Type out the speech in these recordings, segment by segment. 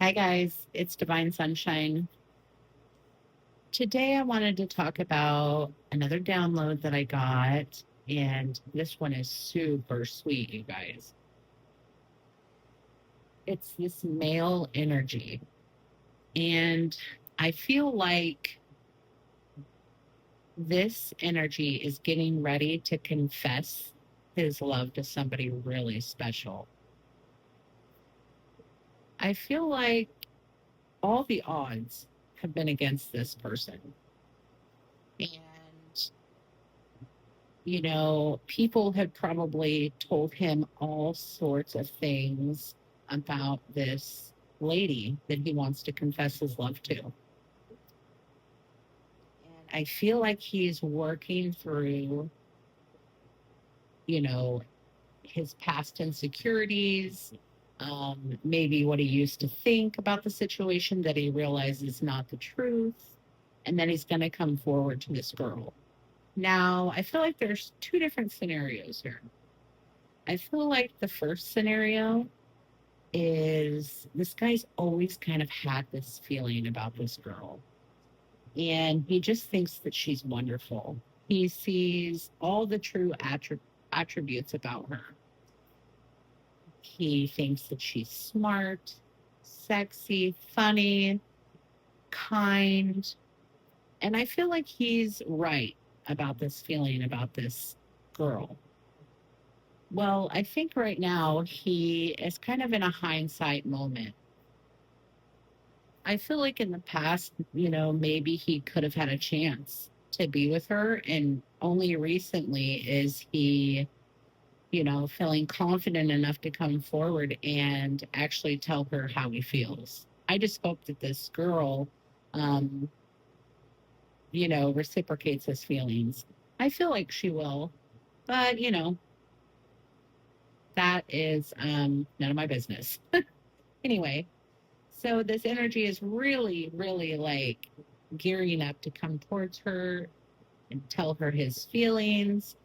Hi, guys. It's Divine Sunshine. Today, I wanted to talk about another download that I got, and this one is super sweet, you guys. It's this male energy, and I feel like this energy is getting ready to confess his love to somebody really special. I feel like all the odds have been against this person. And people had probably told him all sorts of things about this lady that he wants to confess his love to. And I feel like he's working through, you know, his past insecurities, maybe what he used to think about the situation that he realizes is not the truth. And then he's going to come forward to this girl. Now, I feel like there's two different scenarios here. I feel like the first scenario is this guy's always kind of had this feeling about this girl, and he just thinks that she's wonderful. He sees all the true attributes about her. He thinks that she's smart, sexy, funny, kind. And I feel like he's right about this feeling about this girl. Well, I think right now he is kind of in a hindsight moment. I feel like in the past, maybe he could have had a chance to be with her. And only recently is he, feeling confident enough to come forward and actually tell her how he feels. I just hope that this girl, um, reciprocates his feelings. I feel like she will, but, that is none of my business. Anyway, so this energy is really, really like gearing up to come towards her and tell her his feelings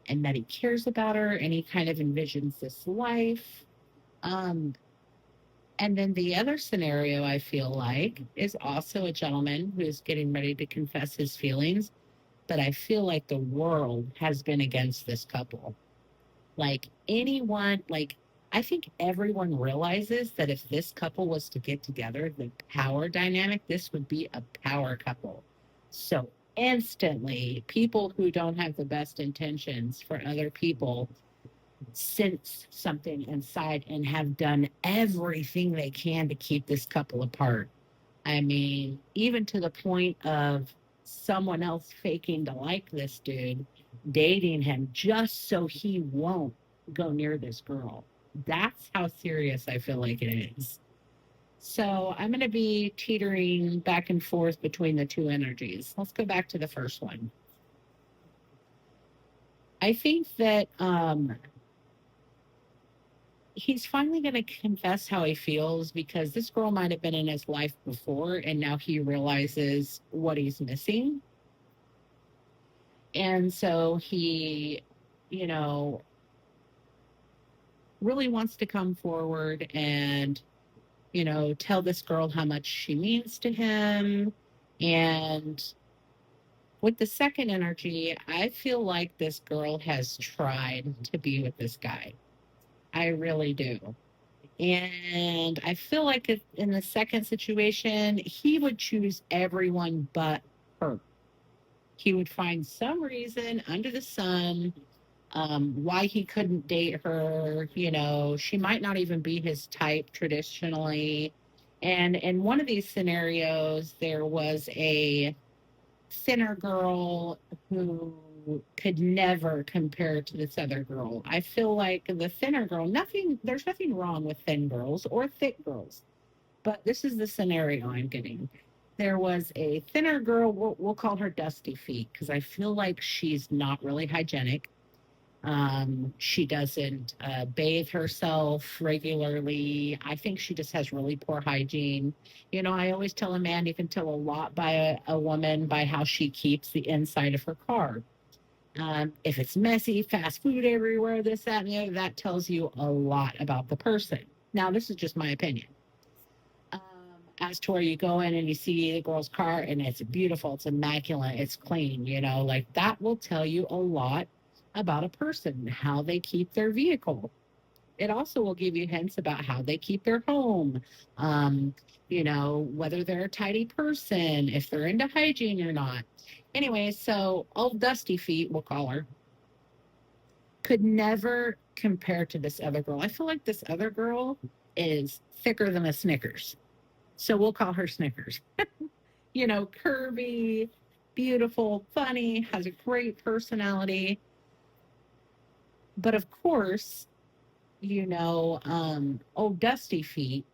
and that he cares about her and he kind of envisions this life. Um, and then the other scenario I feel like is also a gentleman who's getting ready to confess his feelings, but I feel like the world has been against this couple. Like anyone, like I think everyone realizes that if this couple was to get together, the power dynamic, this would be a power couple. So instantly, people who don't have the best intentions for other people sense something inside and have done everything they can to keep this couple apart. I mean, even to the point of someone else faking to like this dude, dating him just so he won't go near this girl. That's how serious I feel like it is. So I'm going to be teetering back and forth between the two energies. Let's go back to the first one. I think that he's finally going to confess how he feels because this girl might have been in his life before and now he realizes what he's missing. And so he, you know, really wants to come forward and, tell this girl how much she means to him. And with the second energy, I feel like this girl has tried to be with this guy. I really do. And I feel like in the second situation, he would choose everyone but her. He would find some reason under the sun why he couldn't date her. She might not even be his type traditionally. And in one of these scenarios, there was a thinner girl who could never compare to this other girl. I feel like the thinner girl, there's nothing wrong with thin girls or thick girls, but this is the scenario I'm getting. There was a thinner girl, we'll call her Dusty Feet, because I feel like she's not really hygienic. She doesn't bathe herself regularly. I think she just has really poor hygiene. I always tell a man you can tell a lot by a woman by how she keeps the inside of her car. If it's messy, fast food everywhere, this, that, and the other, that tells you a lot about the person. Now, this is just my opinion. as to where you go in and you see the girl's car and it's beautiful, it's immaculate, it's clean, you know, like that will tell you a lot about a person, how they keep their vehicle. It also will give you hints about how they keep their home, um, you know, whether they're a tidy person, if they're into hygiene or not. Anyway, so old Dusty Feet, we'll call her, could never compare to this other girl. I feel like this other girl is thicker than a Snickers. So we'll call her Snickers. You know, curvy, beautiful, funny, has a great personality. But of course, you know, old Dusty Feet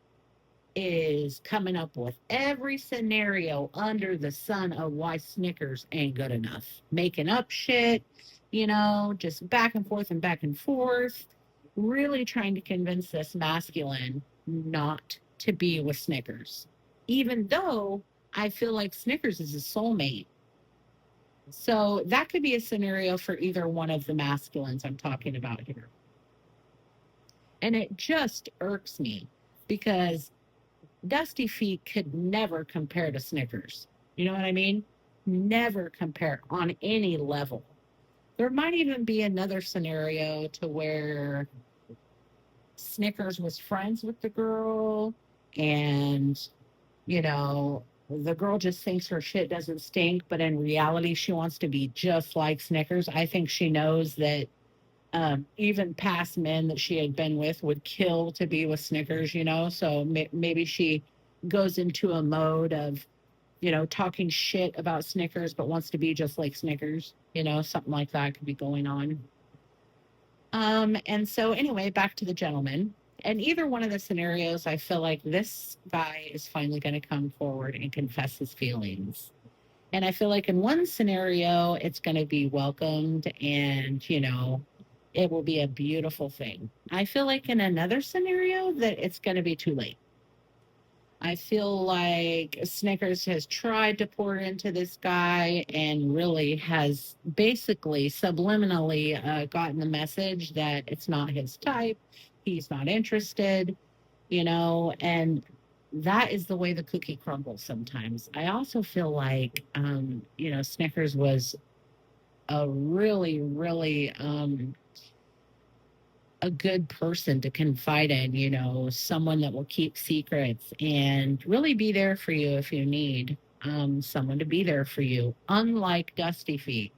is coming up with every scenario under the sun of why Snickers ain't good enough. Making up shit, you know, just back and forth, really trying to convince this masculine not to be with Snickers. Even though I feel like Snickers is a soulmate. So that could be a scenario for either one of the masculines I'm talking about here. And it just irks me because Dusty Feet could never compare to Snickers. You know what I mean? Never compare on any level. There might even be another scenario to where Snickers was friends with the girl and, you know, the girl just thinks her shit doesn't stink, but in reality, she wants to be just like Snickers. I think she knows that even past men that she had been with would kill to be with Snickers, you know? So maybe she goes into a mode of, you know, talking shit about Snickers, but wants to be just like Snickers, you know, something like that could be going on. And so anyway, back to the gentleman. And either one of the scenarios, I feel like this guy is finally going to come forward and confess his feelings. And I feel like in one scenario, it's going to be welcomed and, you know, it will be a beautiful thing. I feel like in another scenario that it's going to be too late. I feel like Snickers has tried to pour into this guy and really has basically subliminally gotten the message that it's not his type. He's not interested, you know, and that is the way the cookie crumbles sometimes. I also feel like, you know, Snickers was a really a good person to confide in, you know, someone that will keep secrets and really be there for you if you need someone to be there for you. Unlike Dusty Feet.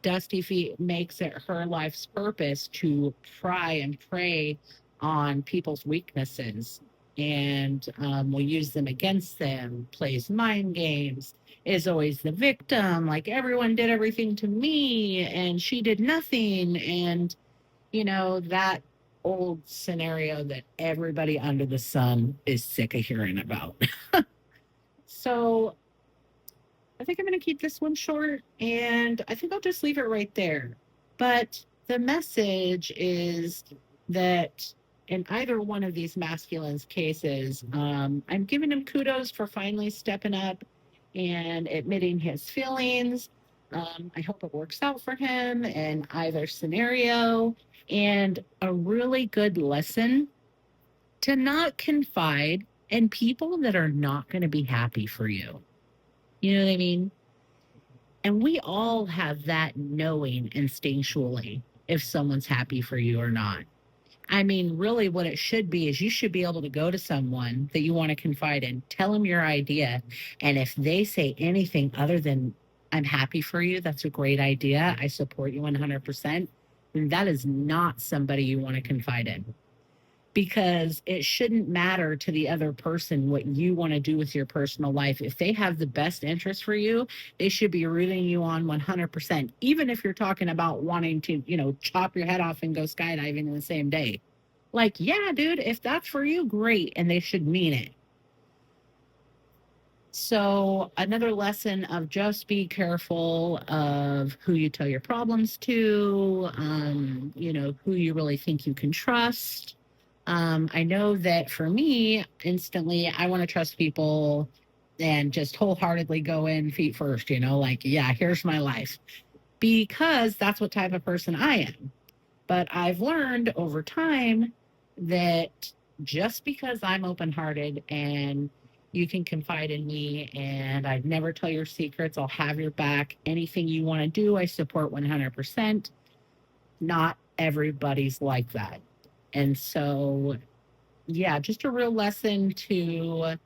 Dusty Feet makes it her life's purpose to pry and prey on people's weaknesses and will use them against them, plays mind games, is always the victim. Like everyone did everything to me and she did nothing. And you know, that old scenario that everybody under the sun is sick of hearing about. So I think I'm going to keep this one short and I think I'll just leave it right there. But the message is that in either one of these masculines cases, I'm giving him kudos for finally stepping up and admitting his feelings. I hope it works out for him in either scenario. And a really good lesson to not confide in people that are not going to be happy for you. You know what I mean? And we all have that knowing instinctually if someone's happy for you or not. I mean, really, what it should be is you should be able to go to someone that you want to confide in, tell them your idea. And if they say anything other than, I'm happy for you, that's a great idea, I support you 100%, then that is not somebody you want to confide in. Because it shouldn't matter to the other person what you want to do with your personal life. If they have the best interest for you, they should be rooting you on 100%, even if you're talking about wanting to, you know, chop your head off and go skydiving in the same day. Like, yeah, dude, if that's for you, great. And they should mean it. So another lesson of just be careful of who you tell your problems to, you know, who you really think you can trust. I know that for me, instantly, I want to trust people and just wholeheartedly go in feet first, you know, like, yeah, here's my life, because that's what type of person I am. But I've learned over time that just because I'm open hearted and You can confide in me, and I'd never tell your secrets. I'll have your back. Anything you want to do, I support 100%. Not everybody's like that. And so, yeah, just a real lesson to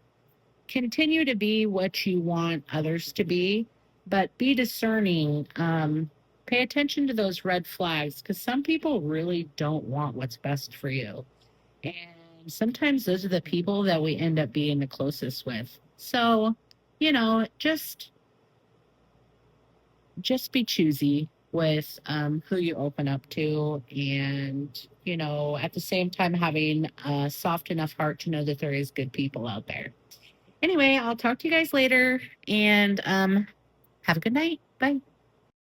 continue to be what you want others to be, but be discerning. Pay attention to those red flags because some people really don't want what's best for you. And sometimes those are the people that we end up being the closest with. So, just be choosy with who you open up to, and at the same time having a soft enough heart to know that there is good people out there. Anyway, I'll talk to you guys later, and have a good night. Bye.